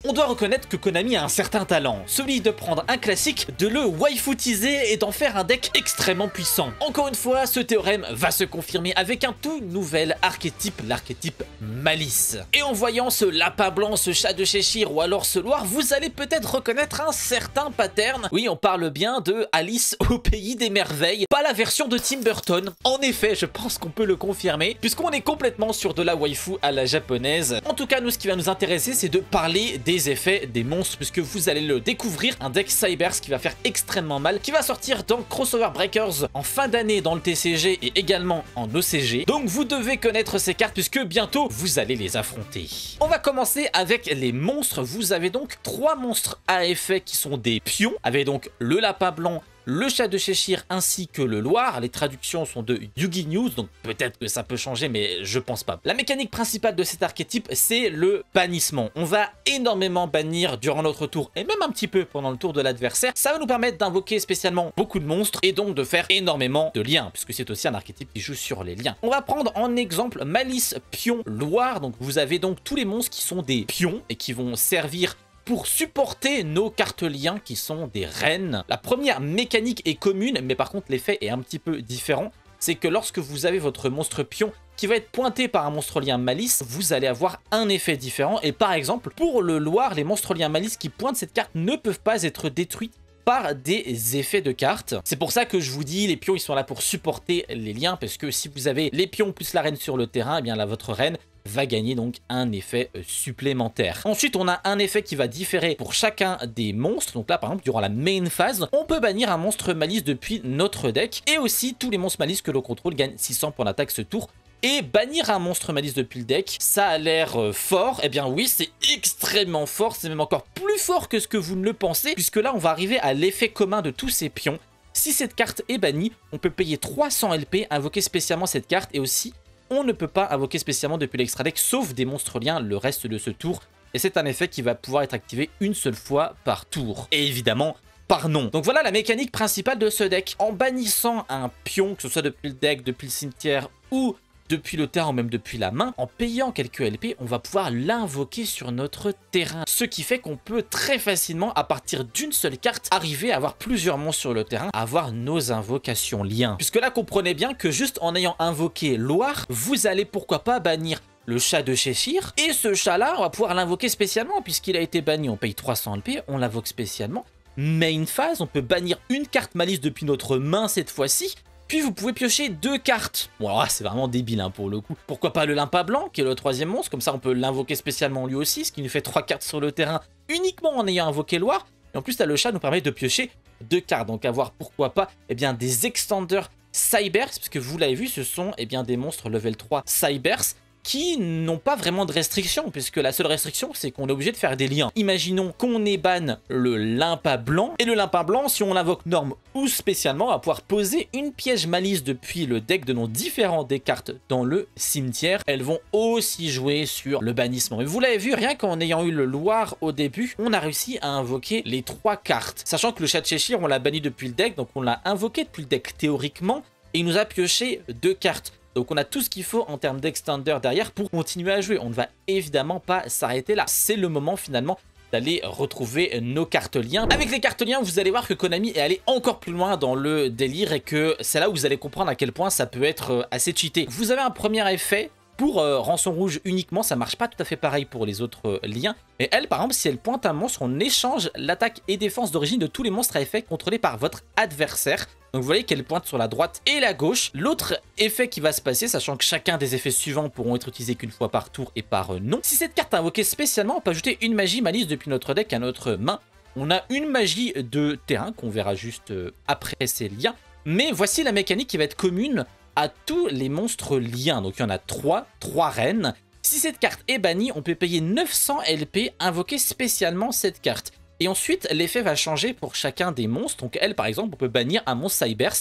On doit reconnaître que Konami a un certain talent, celui de prendre un classique, de le waifutiser et d'en faire un deck extrêmement puissant. Encore une fois, ce théorème va se confirmer avec un tout nouvel archétype, l'archétype Malice. Et en voyant ce lapin blanc, ce chat de Cheshire ou alors ce Loir, vous allez peut-être reconnaître un certain pattern. Oui, on parle bien de Alice au pays des merveilles, pas la version de Tim Burton. En effet, je pense qu'on peut le confirmer, puisqu'on est complètement sur de la waifu à la japonaise. En tout cas, nous, ce qui va nous intéresser, c'est de parler des effets des monstres, puisque vous allez le découvrir, un deck Cybers qui va faire extrêmement mal, qui va sortir dans Crossover Breakers en fin d'année dans le TCG et également en OCG. Donc vous devez connaître ces cartes, puisque bientôt, vous allez les affronter. On va commencer avec les monstres. Vous avez donc 3 monstres à effet qui sont des pions, avec donc le lapin blanc, le chat de Cheshire ainsi que le Loir. Les traductions sont de Yugi News, donc peut-être que ça peut changer, mais je pense pas. La mécanique principale de cet archétype, c'est le bannissement. On va énormément bannir durant notre tour, et même un petit peu pendant le tour de l'adversaire. Ça va nous permettre d'invoquer spécialement beaucoup de monstres, et donc de faire énormément de liens, puisque c'est aussi un archétype qui joue sur les liens. On va prendre en exemple Malice, Pion, Loir. Donc vous avez donc tous les monstres qui sont des pions, et qui vont servir pour supporter nos cartes liens qui sont des reines. La première mécanique est commune, mais par contre l'effet est un petit peu différent. C'est que lorsque vous avez votre monstre pion qui va être pointé par un monstre lien Malice, vous allez avoir un effet différent. Et par exemple, pour le Loir, les monstres liens Malice qui pointent cette carte ne peuvent pas être détruits par des effets de cartes. C'est pour ça que je vous dis, les pions ils sont là pour supporter les liens, parce que si vous avez les pions plus la reine sur le terrain, et bien là votre reine va gagner donc un effet supplémentaire. Ensuite, on a un effet qui va différer pour chacun des monstres. Donc là, par exemple, durant la main phase, on peut bannir un monstre Malice depuis notre deck. Et aussi, tous les monstres Malice que l'on contrôle gagnent 600 pour l'attaque ce tour. Et bannir un monstre Malice depuis le deck, ça a l'air fort. Eh bien oui, c'est extrêmement fort. C'est même encore plus fort que ce que vous ne le pensez, puisque là, on va arriver à l'effet commun de tous ces pions. Si cette carte est bannie, on peut payer 300 LP, invoquer spécialement cette carte, et aussi on ne peut pas invoquer spécialement depuis l'extra deck, sauf des monstres liens le reste de ce tour. Et c'est un effet qui va pouvoir être activé une seule fois par tour. Et évidemment, par nom. Donc voilà la mécanique principale de ce deck. En bannissant un pion, que ce soit depuis le deck, depuis le cimetière ou depuis le terrain ou même depuis la main, en payant quelques LP, on va pouvoir l'invoquer sur notre terrain. Ce qui fait qu'on peut très facilement, à partir d'une seule carte, arriver à avoir plusieurs monstres sur le terrain, à avoir nos invocations liens. Puisque là, comprenez bien que juste en ayant invoqué Loir, vous allez pourquoi pas bannir le chat de Cheshire. Et ce chat-là, on va pouvoir l'invoquer spécialement, puisqu'il a été banni. On paye 300 LP, on l'invoque spécialement. Main phase, on peut bannir une carte Malice depuis notre main cette fois-ci. Puis vous pouvez piocher 2 cartes. Bon alors là c'est vraiment débile hein, pour le coup. Pourquoi pas le Limpa Blanc qui est le 3e monstre. Comme ça on peut l'invoquer spécialement lui aussi. Ce qui nous fait 3 cartes sur le terrain uniquement en ayant invoqué Loir. Et en plus là, le chat nous permet de piocher 2 cartes. Donc avoir pourquoi pas bien, des extenders Cybers. Parce que vous l'avez vu, ce sont des monstres level 3 Cybers qui n'ont pas vraiment de restriction, puisque la seule restriction, c'est qu'on est obligé de faire des liens. Imaginons qu'on ban le Limpa Blanc, et le Limpa Blanc, si on l'invoque norme ou spécialement, on va pouvoir poser une piège Malice depuis le deck de noms différents des cartes dans le cimetière. Elles vont aussi jouer sur le bannissement. Mais vous l'avez vu, rien qu'en ayant eu le Loir au début, on a réussi à invoquer les 3 cartes. Sachant que le chat de Cheshire, on l'a banni depuis le deck, donc on l'a invoqué depuis le deck théoriquement, et il nous a pioché 2 cartes. Donc on a tout ce qu'il faut en termes d'extender derrière pour continuer à jouer. On ne va évidemment pas s'arrêter là. C'est le moment finalement d'aller retrouver nos cartes liens. Avec les cartes liens, vous allez voir que Konami est allé encore plus loin dans le délire et que c'est là où vous allez comprendre à quel point ça peut être assez cheaté. Vous avez un premier effet. Pour Rançon Rouge uniquement, ça marche pas tout à fait pareil pour les autres liens. Mais elle, par exemple, si elle pointe un monstre, on échange l'attaque et défense d'origine de tous les monstres à effet contrôlés par votre adversaire. Donc vous voyez qu'elle pointe sur la droite et la gauche. L'autre effet qui va se passer, sachant que chacun des effets suivants pourront être utilisés qu'une fois par tour et par nom. Si cette carte est invoquée spécialement, on peut ajouter une magie Malice depuis notre deck à notre main. On a une magie de terrain qu'on verra juste après ces liens. Mais voici la mécanique qui va être commune à tous les monstres liens. Donc il y en a 3 reines. Si cette carte est bannie, on peut payer 900 LP, invoquer spécialement cette carte. Et ensuite, l'effet va changer pour chacun des monstres. Donc elle, par exemple, on peut bannir un monstre Cybers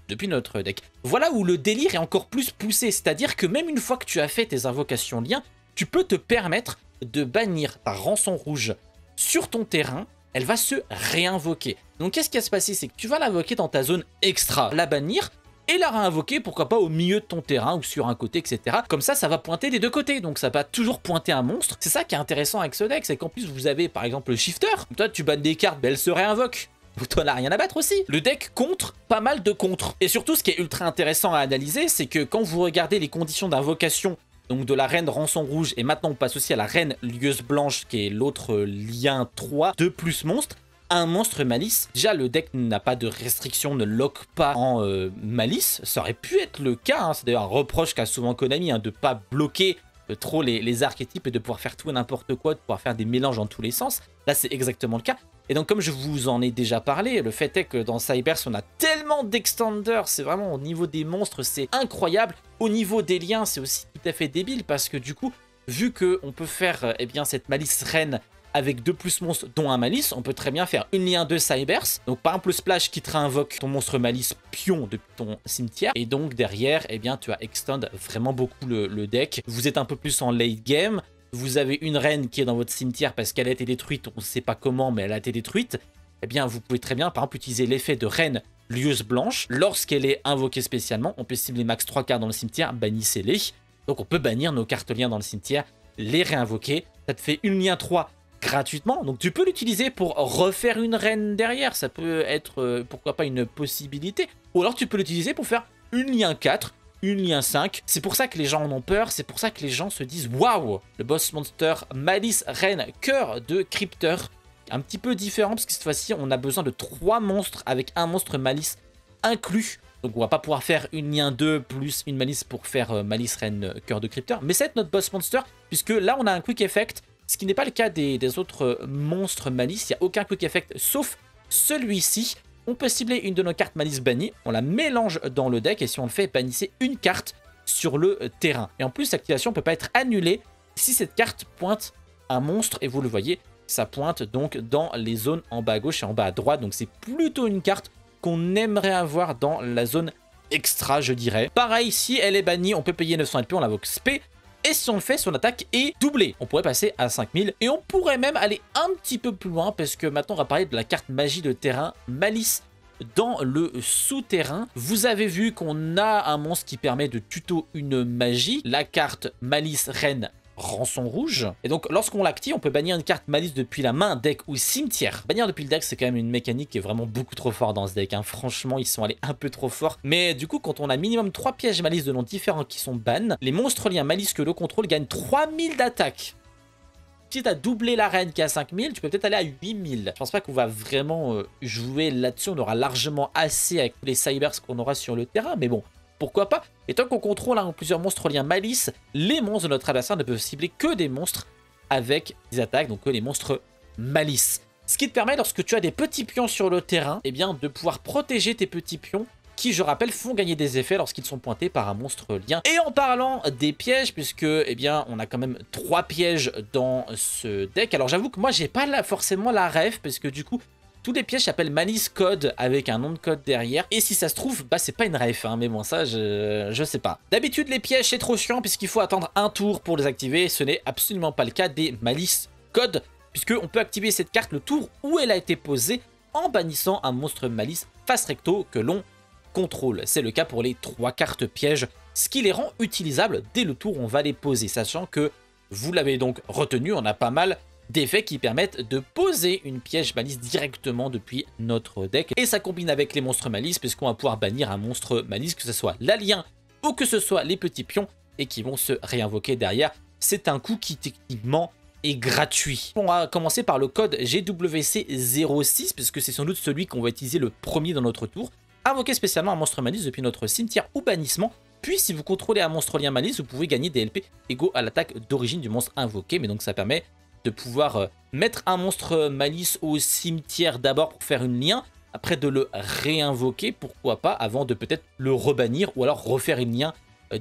depuis notre deck. Voilà où le délire est encore plus poussé. C'est-à-dire que même une fois que tu as fait tes invocations liens, tu peux te permettre de bannir ta Rançon Rouge sur ton terrain. Elle va se réinvoquer. Donc qu'est-ce qui va se passer? C'est que tu vas l'invoquer dans ta zone extra, la bannir. et la réinvoquer, pourquoi pas au milieu de ton terrain ou sur un côté, etc. Comme ça va pointer des deux côtés, donc ça va toujours pointer un monstre. C'est ça qui est intéressant avec ce deck, c'est qu'en plus vous avez par exemple le shifter, toi tu bannes des cartes, elles se réinvoquent. Toi, n'a rien à battre aussi. Le deck contre pas mal de contres. Et surtout, ce qui est ultra intéressant à analyser, c'est que quand vous regardez les conditions d'invocation, donc de la reine rançon rouge, et maintenant on passe aussi à la reine lieuse blanche, qui est l'autre lien 3, 2+ monstre, un monstre malice. Déjà, le deck n'a pas de restriction, ne lock pas en malice. Ça aurait pu être le cas, hein. C'est d'ailleurs un reproche qu'a souvent Konami, hein, de pas bloquer trop les archétypes et de pouvoir faire tout et n'importe quoi, de pouvoir faire des mélanges dans tous les sens. Là, c'est exactement le cas. Et donc, comme je vous en ai déjà parlé, le fait est que dans Cybers, on a tellement d'extenders, c'est vraiment au niveau des monstres, c'est incroyable. Au niveau des liens, c'est aussi tout à fait débile parce que du coup, vu qu'on peut faire eh bien, cette malice reine avec 2+ monstres, dont un malice, on peut très bien faire une lien de Cybers. Donc, par exemple, le splash qui te réinvoque ton monstre malice pion depuis ton cimetière. Et donc, derrière, eh bien, tu as extend vraiment beaucoup le deck. Vous êtes un peu plus en late game. Vous avez une reine qui est dans votre cimetière parce qu'elle a été détruite, on ne sait pas comment, mais elle a été détruite. Eh bien, vous pouvez très bien, par exemple, utiliser l'effet de reine lieuse blanche. Lorsqu'elle est invoquée spécialement, on peut cibler max 3 cartes dans le cimetière, bannissez-les. Donc, on peut bannir nos cartes liens dans le cimetière, les réinvoquer. Ça te fait une lien 3 gratuitement. Donc, tu peux l'utiliser pour refaire une reine derrière. Ça peut être, pourquoi pas, une possibilité. Ou alors, tu peux l'utiliser pour faire une lien 4. Une lien 5, c'est pour ça que les gens en ont peur, c'est pour ça que les gens se disent waouh, le boss monster Malice Reine Cœur de Crypter, un petit peu différent parce que cette fois-ci on a besoin de 3 monstres avec un monstre Malice inclus, donc on va pas pouvoir faire une lien 2 plus une Malice pour faire Malice Reine Cœur de Crypter, mais c'est notre boss monster puisque là on a un quick effect, ce qui n'est pas le cas des autres monstres Malice, il n'y a aucun quick effect sauf celui-ci. On peut cibler une de nos cartes malice bannie, on la mélange dans le deck et si on le fait, bannissez une carte sur le terrain. Et en plus, l'activation ne peut pas être annulée si cette carte pointe un monstre et vous le voyez, ça pointe donc dans les zones en bas à gauche et en bas à droite. Donc c'est plutôt une carte qu'on aimerait avoir dans la zone extra, je dirais. Pareil, si elle est bannie, on peut payer 900 LP, on l'invoque SP. Et si on le fait, son attaque est doublée. On pourrait passer à 5000 et on pourrait même aller un petit peu plus loin parce que maintenant on va parler de la carte magie de terrain Malice dans le souterrain. Vous avez vu qu'on a un monstre qui permet de tuto une magie, la carte Malice Reine Rançon Rouge. Et donc lorsqu'on l'active, on peut bannir une carte Malice depuis la main, deck ou cimetière. Bannir depuis le deck, c'est quand même une mécanique qui est vraiment beaucoup trop forte dans ce deck, hein. Franchement, ils sont allés un peu trop fort. Mais du coup, quand on a minimum 3 pièges Malice de noms différents qui sont ban, les monstres liens Malice que le contrôle gagnent 3000 d'attaque. Si tu as doublé la reine qui a 5000, tu peux peut-être aller à 8000. Je pense pas qu'on va vraiment jouer là-dessus. On aura largement assez avec tous les cybers qu'on aura sur le terrain. Mais bon, pourquoi pas? Et tant qu'on contrôle plusieurs monstres liens Malice, les monstres de notre adversaire ne peuvent cibler que des monstres avec des attaques, donc que les monstres Malice. Ce qui te permet, lorsque tu as des petits pions sur le terrain, eh bien, de pouvoir protéger tes petits pions qui, je rappelle, font gagner des effets lorsqu'ils sont pointés par un monstre lien. Et en parlant des pièges, puisque, eh bien, on a quand même 3 pièges dans ce deck. Alors, j'avoue que moi, j'ai pas forcément la ref, parce que du coup, tous les pièges s'appellent Malice Code avec un nom de code derrière. Et si ça se trouve, bah, c'est pas une ref, hein, mais bon, ça, je sais pas. D'habitude, les pièges, c'est trop chiant, puisqu'il faut attendre un tour pour les activer. Ce n'est absolument pas le cas des Malice Code, puisqu'on peut activer cette carte le tour où elle a été posée en bannissant un monstre Malice face recto que l'on contrôle. C'est le cas pour les 3 cartes pièges, ce qui les rend utilisables dès le tour où on va les poser, sachant que vous l'avez donc retenu, on a pas mal d'effets qui permettent de poser une piège Malice directement depuis notre deck. Et ça combine avec les monstres Malice, puisqu'on va pouvoir bannir un monstre Malice, que ce soit l'alien ou que ce soit les petits pions, et qui vont se réinvoquer derrière. C'est un coup qui techniquement est gratuit. On va commencer par le code GWC06, puisque c'est sans doute celui qu'on va utiliser le premier dans notre tour. Invoquez spécialement un monstre Malice depuis notre cimetière ou bannissement. Puis si vous contrôlez un monstre lien Malice, vous pouvez gagner des LP égaux à l'attaque d'origine du monstre invoqué. Mais donc ça permet de pouvoir mettre un monstre Malice au cimetière d'abord pour faire une lien, après de le réinvoquer, pourquoi pas, avant de peut-être le rebannir ou alors refaire une lien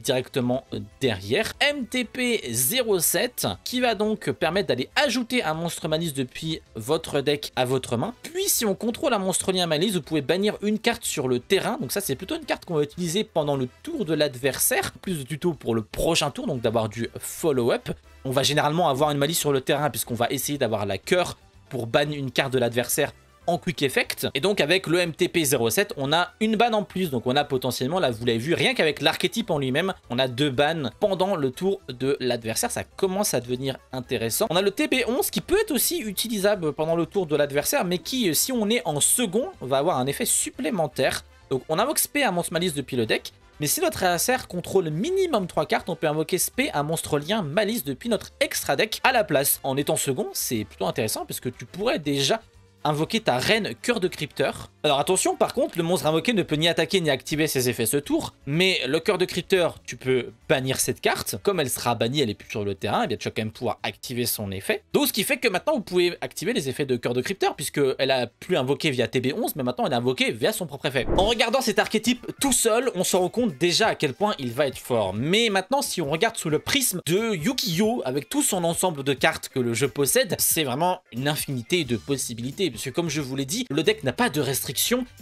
directement derrière. MTP07 qui va donc permettre d'aller ajouter un monstre Malice depuis votre deck à votre main. Puis si on contrôle un monstre lien Malice, vous pouvez bannir une carte sur le terrain. Donc ça, c'est plutôt une carte qu'on va utiliser pendant le tour de l'adversaire. Plus de tuto pour le prochain tour, donc d'avoir du follow-up. On va généralement avoir une Malice sur le terrain puisqu'on va essayer d'avoir la cœur pour ban une carte de l'adversaire en quick effect. Et donc avec le MTP07, on a une banne en plus. Donc on a potentiellement, là vous l'avez vu, rien qu'avec l'archétype en lui-même, on a 2 bannes pendant le tour de l'adversaire. Ça commence à devenir intéressant. On a le TB11 qui peut être aussi utilisable pendant le tour de l'adversaire, mais qui, si on est en second, va avoir un effet supplémentaire. Donc on invoque Spé un monstre Malice depuis le deck. Mais si notre adversaire contrôle minimum 3 cartes, on peut invoquer Spé un monstre lien Malice depuis notre extra deck à la place. En étant second, c'est plutôt intéressant parce que tu pourrais déjà invoquer ta reine Cœur de Crypteur. Alors attention, par contre, le monstre invoqué ne peut ni attaquer ni activer ses effets ce tour, mais le Cœur de Crypteur, tu peux bannir cette carte. Comme elle sera bannie, elle est plus sur le terrain, et bien tu vas quand même pouvoir activer son effet. Donc ce qui fait que maintenant vous pouvez activer les effets de Cœur de Crypteur, puisqu'elle a plus invoqué via TB11, mais maintenant elle est invoquée via son propre effet. En regardant cet archétype tout seul, on se rend compte déjà à quel point il va être fort. Mais maintenant, si on regarde sous le prisme de Yu-Gi-Oh! Avec tout son ensemble de cartes que le jeu possède, c'est vraiment une infinité de possibilités, parce que comme je vous l'ai dit, le deck n'a pas de restrictions,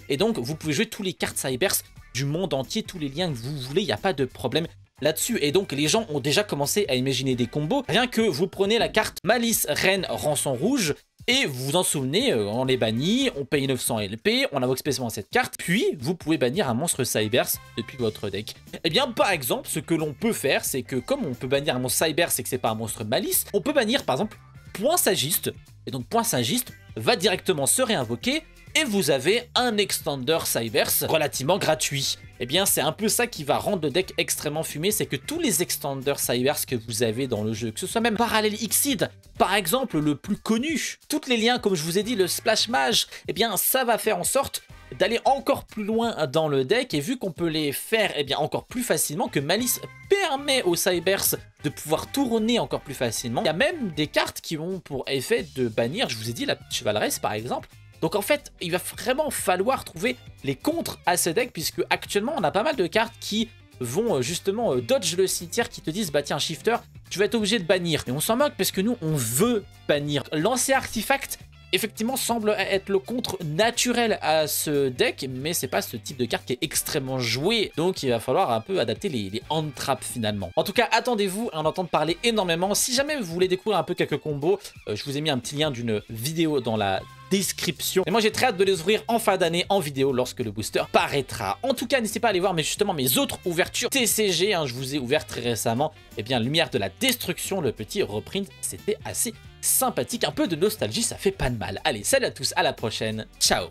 et donc vous pouvez jouer tous les cartes Cybers du monde entier, tous les liens que vous voulez, il n'y a pas de problème là-dessus. Et donc les gens ont déjà commencé à imaginer des combos, rien que vous prenez la carte Malice Reine Rançon Rouge, et vous vous en souvenez, on les bannit, on paye 900 LP, on invoque spécialement cette carte, puis vous pouvez bannir un monstre Cybers depuis votre deck. Et bien par exemple, ce que l'on peut faire, c'est que comme on peut bannir un monstre Cybers et que c'est pas un monstre Malice, on peut bannir par exemple Point Sagiste, et donc Point Sagiste va directement se réinvoquer, et vous avez un Extender Cybers relativement gratuit. Et bien c'est un peu ça qui va rendre le deck extrêmement fumé, c'est que tous les Extender Cybers que vous avez dans le jeu, que ce soit même Parallel Exceed, par exemple le plus connu, tous les liens comme je vous ai dit, le Splash Mage, et bien ça va faire en sorte d'aller encore plus loin dans le deck, et vu qu'on peut les faire bien encore plus facilement, que Malice permet aux Cybers de pouvoir tourner encore plus facilement. Il y a même des cartes qui ont pour effet de bannir, je vous ai dit la petite chevaleresse par exemple. Donc en fait, il va vraiment falloir trouver les contres à ce deck, puisque actuellement on a pas mal de cartes qui vont justement dodge le cimetière, qui te disent bah tiens shifter, tu vas être obligé de bannir. Et on s'en moque parce que nous on veut bannir. Lancer artefact effectivement semble être le contre naturel à ce deck, mais c'est pas ce type de carte qui est extrêmement joué, donc il va falloir un peu adapter les hand traps finalement. En tout cas, attendez-vous à en entendre parler énormément. Si jamais vous voulez découvrir un peu quelques combos, je vous ai mis un petit lien d'une vidéo dans la description. Et moi j'ai très hâte de les ouvrir en fin d'année en vidéo lorsque le booster paraîtra. En tout cas, n'hésitez pas à aller voir justement mes autres ouvertures TCG, je vous ai ouvert très récemment. Et bien Lumière de la Destruction, le petit reprint, c'était assez sympathique. Un peu de nostalgie, ça fait pas de mal. Allez, salut à tous, à la prochaine, ciao.